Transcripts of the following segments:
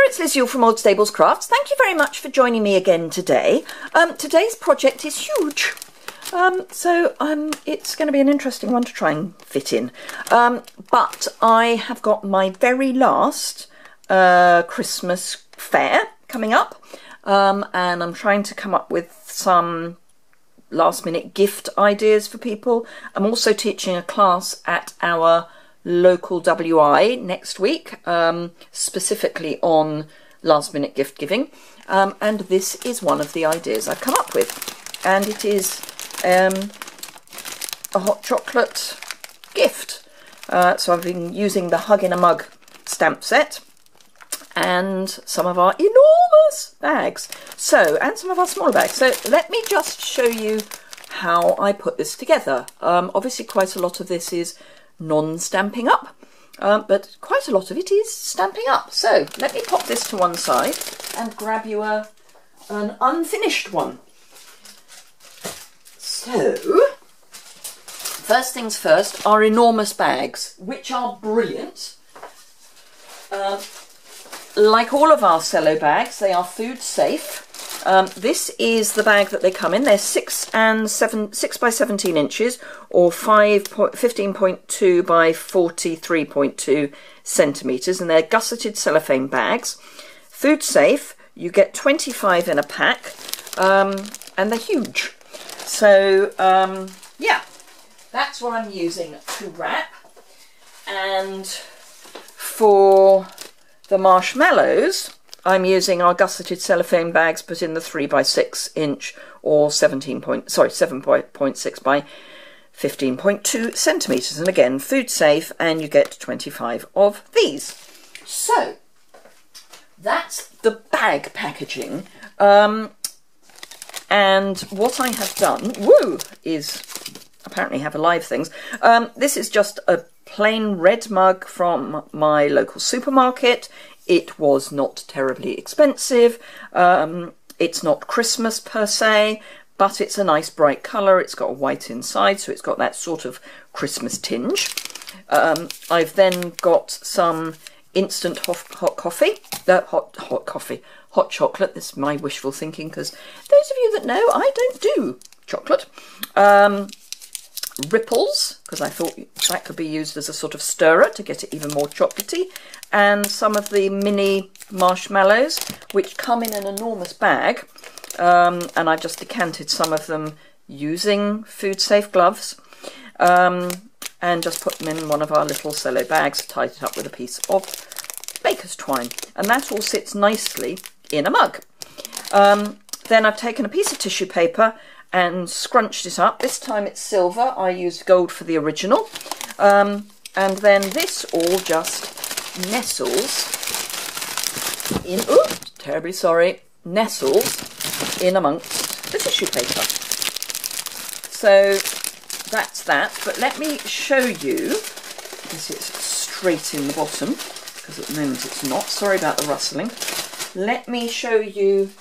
it's Liz Yuille from Old Stables Crafts. Thank you very much for joining me again today. Today's project is huge, so it's going to be an interesting one to try and fit in. But I have got my very last Christmas fair coming up, and I'm trying to come up with some last-minute gift ideas for people. I'm also teaching a class at our local WI next week, specifically on last-minute gift giving, and this is one of the ideas I've come up with, and it is a hot chocolate gift. So I've been using the Hug in a Mug stamp set and some of our enormous bags, and some of our smaller bags. So let me just show you how I put this together. Obviously quite a lot of this is non-stamping up, but quite a lot of it is stamping up. So let me pop this to one side and grab you an unfinished one. So first things first, our enormous bags, which are brilliant. Like all of our cello bags, they are food safe. This is the bag that they come in. They're 6 by 17 inches, or 15.2 by 43.2 centimetres, and they're gusseted cellophane bags. Food safe. You get 25 in a pack, and they're huge. So yeah, that's what I'm using to wrap. And for the marshmallows, I'm using our gusseted cellophane bags, but in the 3 by 6 inch or 7.6 by 15.2 centimetres. And again, food safe, and you get 25 of these. So that's the bag packaging. And what I have done, is apparently have alive things. This is just a plain red mug from my local supermarket. It was not terribly expensive. It's not Christmas per se, but it's a nice bright colour. It's got a white inside, so it's got that sort of Christmas tinge. I've then got some instant hot chocolate. This is my wishful thinking, because those of you that know, I don't do chocolate. Ripples, because I thought that could be used as a sort of stirrer to get it even more chocolatey, and some of the mini marshmallows, which come in an enormous bag, and I've just decanted some of them using food safe gloves, and just put them in one of our little cello bags, tied it up with a piece of baker's twine, and that all sits nicely in a mug. Then I've taken a piece of tissue paper and scrunched it up. This time it's silver. I used gold for the original. And then this all just nestles in, nestles in amongst the tissue paper. So that's that. But let me show you, this is straight in the bottom, because at the moment it's not. Sorry about the rustling. Let me show you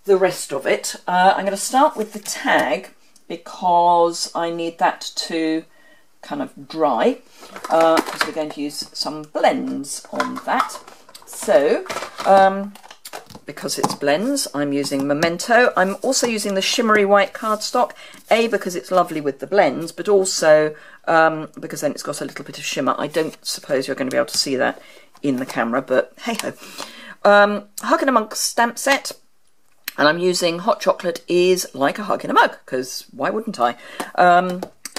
the rest of it. I'm going to start with the tag, because I need that to kind of dry, because we're going to use some blends on that. So because it's blends, I'm using Memento. I'm also using the shimmery white cardstock, because it's lovely with the blends, but also because then it's got a little bit of shimmer. I don't suppose you're going to be able to see that in the camera, but hey ho. Hug in a Mug stamp set. And I'm using hot chocolate is like a hug in a mug, because why wouldn't I?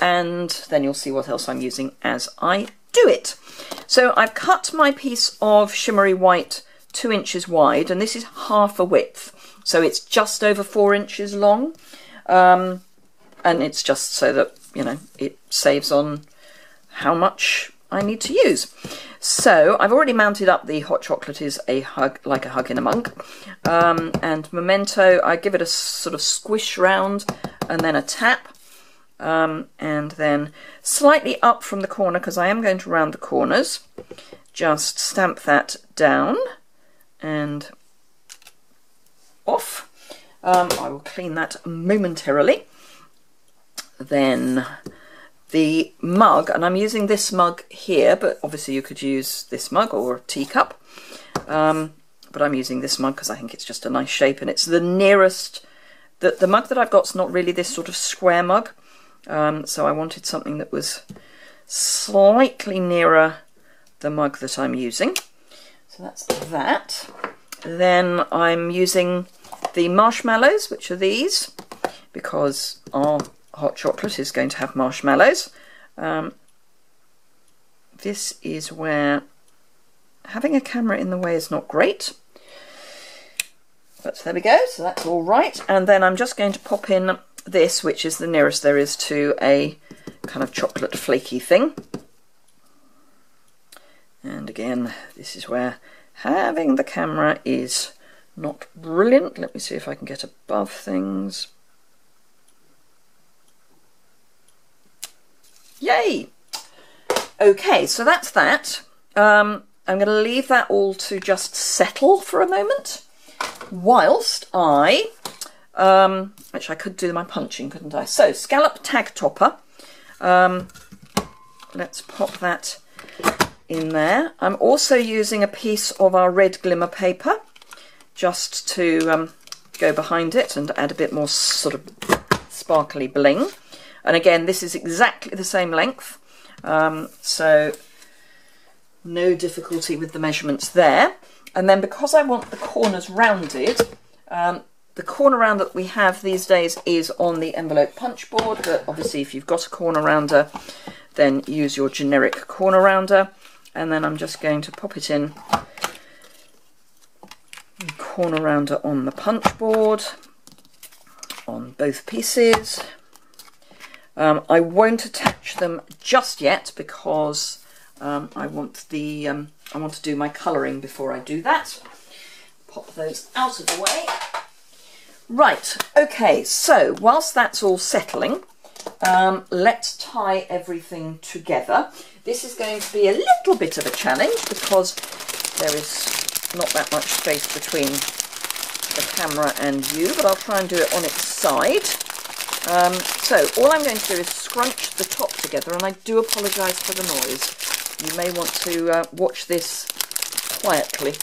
And then you'll see what else I'm using as I do it. So I've cut my piece of shimmery white 2 inches wide, and this is half a width. So it's just over 4 inches long. And it's just so that, you know, it saves on how much I need to use. So I've already mounted up the hot chocolate is a hug, like a hug in a mug, and Memento, I give it a sort of squish round and then a tap, and then slightly up from the corner, because I am going to round the corners, just stamp that down and off. I will clean that momentarily. Then the mug, and I'm using this mug here, but obviously you could use this mug or a teacup, but but I'm using this mug because I think it's just a nice shape, and it's the nearest, the mug that I've got's not really this sort of square mug, so I wanted something that was slightly nearer the mug that I'm using. So that's that. Then I'm using the marshmallows, which are these, because our hot chocolate is going to have marshmallows. This is where having a camera in the way is not great. But there we go, so that's all right. And then I'm just going to pop in this, which is the nearest there is to a kind of chocolate flaky thing. And again, this is where having the camera is not brilliant. Let me see if I can get above things. Yay! Okay, so that's that. I'm going to leave that all to just settle for a moment, whilst I, which I could do my punching, couldn't I? So, scallop tag topper. Let's pop that in there. I'm also using a piece of our red glimmer paper just to go behind it and add a bit more sort of sparkly bling. And again, this is exactly the same length, so no difficulty with the measurements there. And then because I want the corners rounded, the corner rounder that we have these days is on the envelope punch board, but obviously if you've got a corner rounder, then use your generic corner rounder. And then I'm just going to pop it in, corner rounder on the punch board, on both pieces. I won't attach them just yet because I want to do my colouring before I do that. Pop those out of the way. Right, okay, so whilst that's all settling, let's tie everything together. This is going to be a little bit of a challenge because there is not that much space between the camera and you, but I'll try and do it on its side. So all I'm going to do is scrunch the top together, and I do apologise for the noise. You may want to watch this quietly.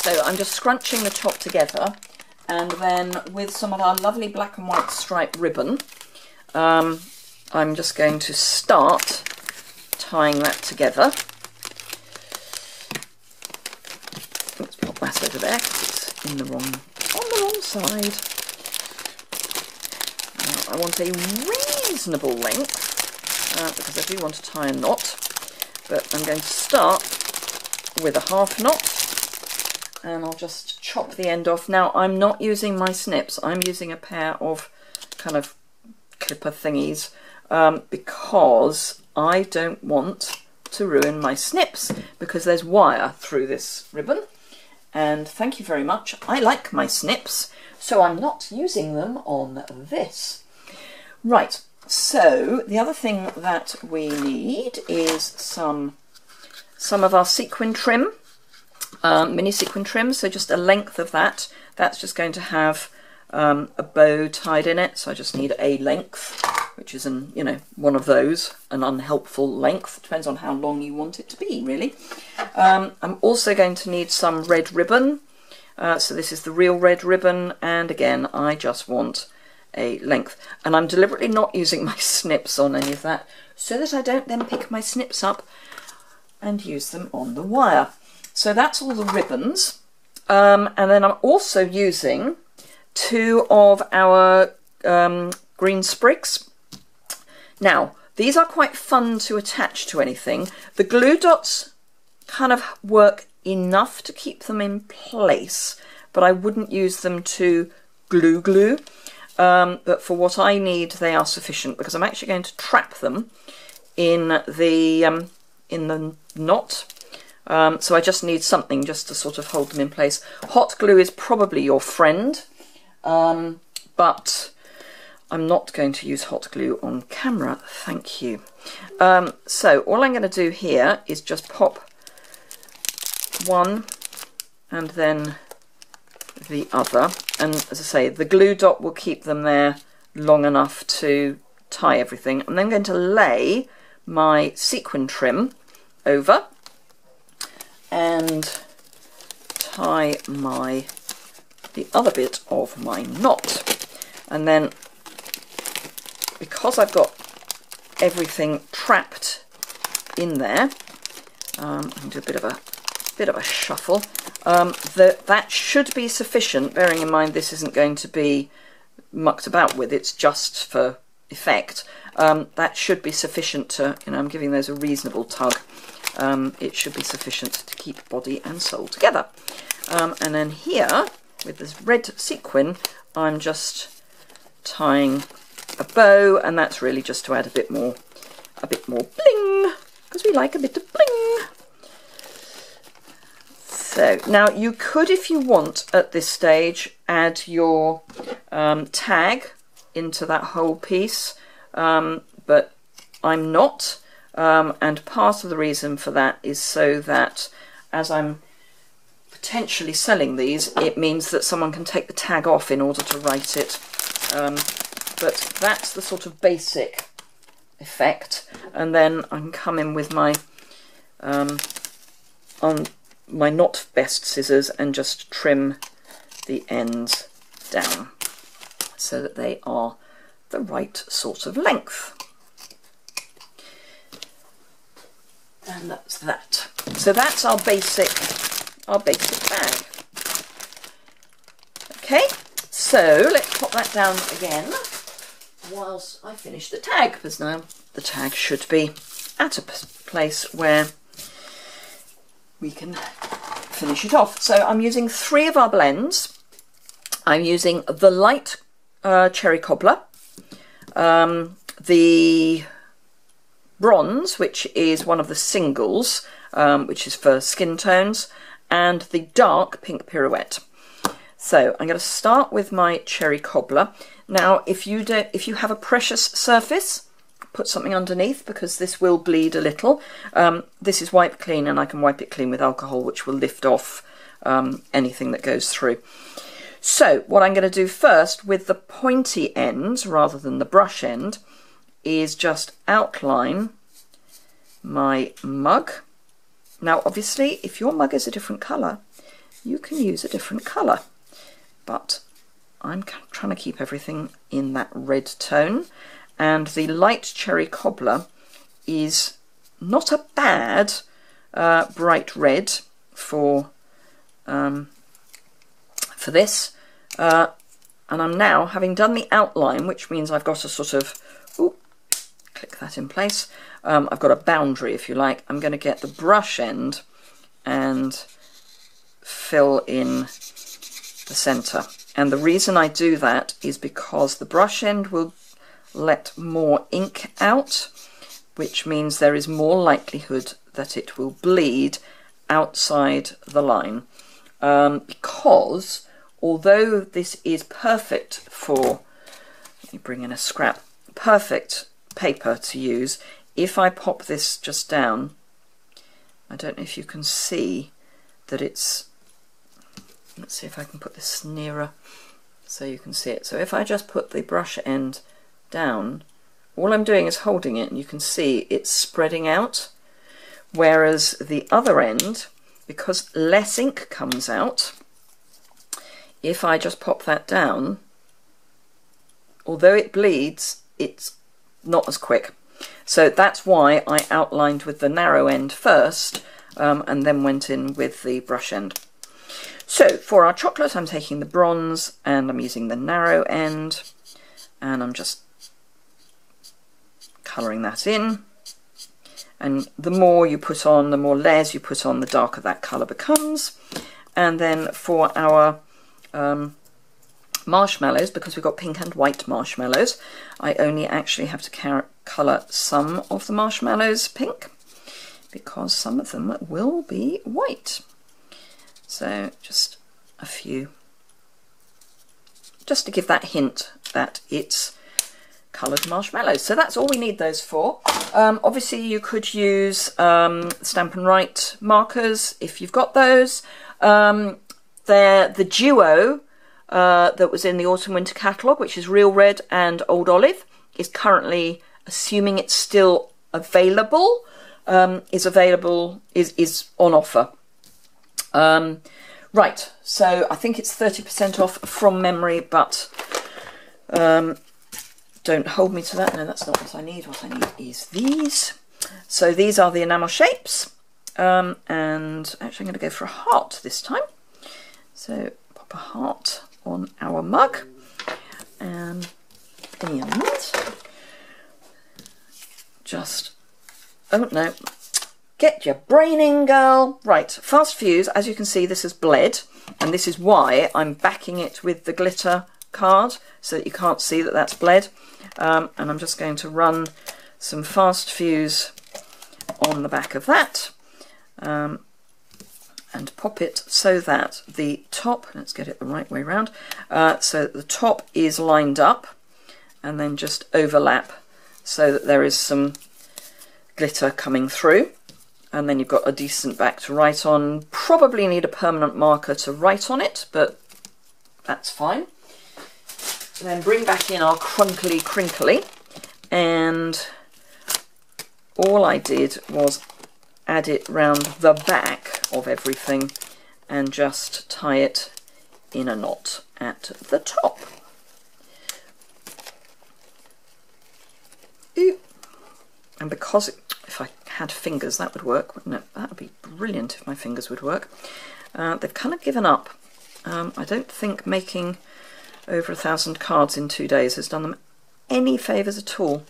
So I'm just scrunching the top together, and then with some of our lovely black and white striped ribbon, I'm just going to start tying that together. Let's pop that over there because it's on the wrong side. Now, I want a reasonable length because I do want to tie a knot, but I'm going to start with a half knot, and I'll just chop the end off. Now, I'm not using my snips. I'm using a pair of kind of clipper thingies because I don't want to ruin my snips because there's wire through this ribbon, and thank you very much, I like my snips, so I'm not using them on this. Right, so the other thing that we need is some of our sequin trim, mini sequin trim, so just a length of that. That's just going to have a bow tied in it, so I just need a length, which is one of those, an unhelpful length. Depends on how long you want it to be, really. I'm also going to need some red ribbon, so this is the real red ribbon, and again I just want a length, and I'm deliberately not using my snips on any of that so that I don't then pick my snips up and use them on the wire. So that's all the ribbons, and then I'm also using 2 of our green sprigs. Now, these are quite fun to attach to anything. The glue dots kind of work enough to keep them in place, but I wouldn't use them to glue. But for what I need, they are sufficient because I'm actually going to trap them in the knot. So I just need something just to sort of hold them in place. Hot glue is probably your friend, but I'm not going to use hot glue on camera, thank you. So all I'm going to do here is just pop one and then the other, and as I say, the glue dot will keep them there long enough to tie everything. I'm then going to lay my sequin trim over, and tie the other bit of my knot, and then because I've got everything trapped in there, I can do a bit of a shuffle. That should be sufficient, bearing in mind this isn't going to be mucked about with, it's just for effect. That should be sufficient to, I'm giving those a reasonable tug. It should be sufficient to keep body and soul together. And then here, with this red sequin, I'm just tying a bow, and that's really just to add a bit more bling, because we like a bit of bling. So now you could, if you want, at this stage, add your tag into that whole piece, but I'm not, and part of the reason for that is so that as I'm potentially selling these, it means that someone can take the tag off in order to write it. But that's the sort of basic effect, and then I can come in with my my not best scissors and just trim the ends down so that they are the right sort of length. And that's that. So that's our basic bag. Okay, so let's pop that down again whilst I finish the tag, because now the tag should be at a place where we can finish it off. So I'm using 3 of our blends. I'm using the light cherry cobbler, the bronze, which is one of the singles, which is for skin tones, and the dark pink pirouette. So I'm going to start with my cherry cobbler. Now, if you have a precious surface, put something underneath, because this will bleed a little. This is wipe clean, and I can wipe it clean with alcohol, which will lift off anything that goes through. So what I'm going to do first with the pointy ends rather than the brush end is just outline my mug. Now obviously if your mug is a different colour, you can use a different colour, but I'm trying to keep everything in that red tone. And the light cherry cobbler is not a bad bright red for this. And I'm now, having done the outline, which means I've got a sort of, click that in place, I've got a boundary, if you like. I'm going to get the brush end and fill in the centre. And the reason I do that is because the brush end will let more ink out, which means there is more likelihood that it will bleed outside the line. Because although this is perfect for, let me bring in a scrap, perfect paper to use, if I pop this just down, I don't know if you can see that it's, let's see if I can put this nearer so you can see it. So if I just put the brush end down, all I'm doing is holding it, and you can see it's spreading out, whereas the other end, because less ink comes out, if I just pop that down, although it bleeds, it's not as quick. So that's why I outlined with the narrow end first, and then went in with the brush end. So for our chocolate, I'm taking the bronze and I'm using the narrow end, and I'm just colouring that in. And the more you put on, the more layers you put on, the darker that colour becomes. And then for our marshmallows, because we've got pink and white marshmallows, I only actually have to colour some of the marshmallows pink, because some of them will be white. So just a few, just to give that hint that it's coloured marshmallows. So that's all we need those for. Obviously you could use Stampin' Write markers if you've got those. They're the duo that was in the Autumn Winter catalogue, which is Real Red and Old Olive, is currently, assuming it's still available, is on offer. Right, so I think it's 30% off from memory, but don't hold me to that. No, that's not what I need. What I need is these. So these are the enamel shapes. And actually I'm going to go for a heart this time. So pop a heart on our mug. And just, oh no, get your brain in, girl. Right, fast fuse. As you can see, this has bled, and this is why I'm backing it with the glitter card so that you can't see that that's bled. And I'm just going to run some fast fuse on the back of that, and pop it so that the top, let's get it the right way around, so that the top is lined up, and then just overlap so that there is some glitter coming through. And then you've got a decent back to write on. Probably need a permanent marker to write on it, but that's fine. Then bring back in our crunkly crinkly, and all I did was add it round the back of everything and just tie it in a knot at the top. Ooh. And because if I had fingers that would work, wouldn't it? That would be brilliant if my fingers would work. They've kind of given up. I don't think making over 1,000 cards in 2 days has done them any favours at all.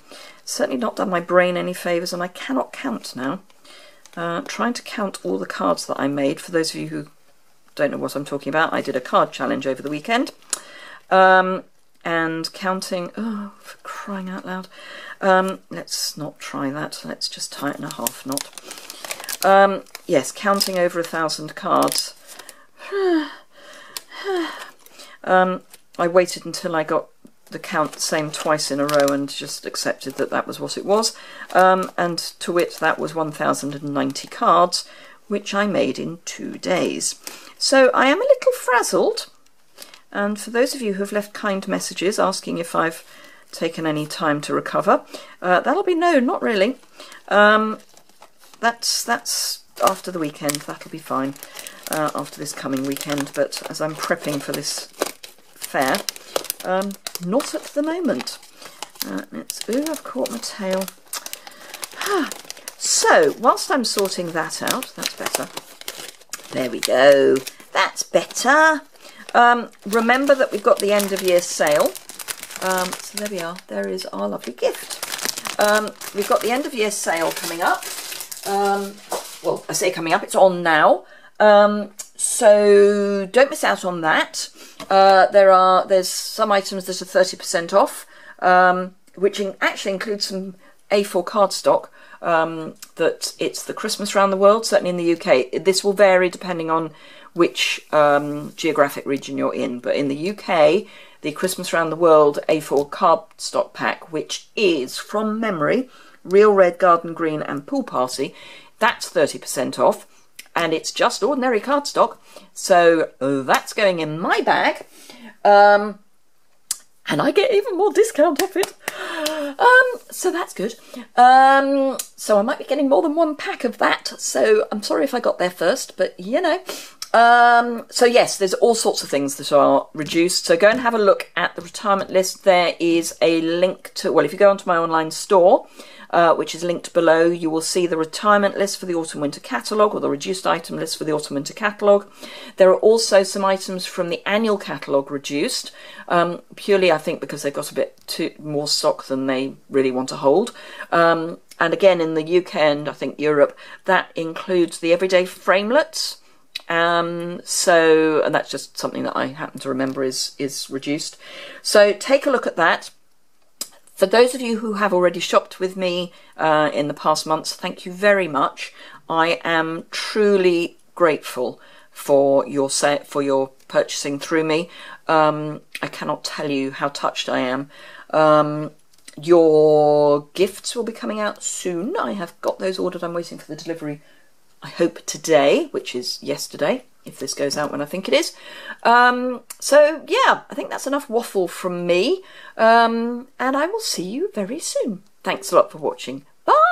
Certainly not done my brain any favours, and I cannot count now. Trying to count all the cards that I made, for those of you who don't know what I'm talking about, I did a card challenge over the weekend. And counting, oh, for crying out loud. Let's not try that, let's just tie it in a half knot. Yes, counting over 1,000 cards. I waited until I got the count the same twice in a row and just accepted that that was what it was. And to wit, that was 1,090 cards, which I made in 2 days. So I am a little frazzled. And for those of you who have left kind messages asking if I've taken any time to recover, that'll be no, not really. That's after the weekend. That'll be fine after this coming weekend. But as I'm prepping for this fair, not at the moment. Ooh, I've caught my tail. So whilst I'm sorting that out, that's better. There we go. That's better. Remember that we've got the end of year sale. So there we are. There is our lovely gift. We've got the end of year sale coming up. Well, I say coming up, it's on now. So don't miss out on that. There's some items that are 30% off, which actually includes some A4 cardstock. That it's the Christmas round the world, certainly in the UK. This will vary depending on which geographic region you're in, but in the UK, the Christmas round the world A4 cardstock pack, which is, from memory, Real Red, Garden Green and Pool Party, that's 30% off, and it's just ordinary cardstock, so that's going in my bag, and I get even more discount off it. So that's good. So I might be getting more than one pack of that, so I'm sorry if I got there first, but you know. So yes, there's all sorts of things that are reduced, so go and have a look at the retirement list. There is a link to, well, if you go onto my online store, which is linked below, you will see the retirement list for the autumn winter catalogue, or the reduced item list for the autumn winter catalogue. There are also some items from the annual catalogue reduced, purely I think because they've got a bit more stock than they really want to hold. And again, in the UK and I think Europe, that includes the everyday framelets. And that's just something that I happen to remember is reduced. So take a look at that. For those of you who have already shopped with me in the past months, thank you very much. I am truly grateful for your purchasing through me. I cannot tell you how touched I am. Your gifts will be coming out soon. I have got those ordered. I'm waiting for the delivery, I hope today, which is yesterday, if this goes out when I think it is. So yeah, I think that's enough waffle from me, and I will see you very soon. Thanks a lot for watching.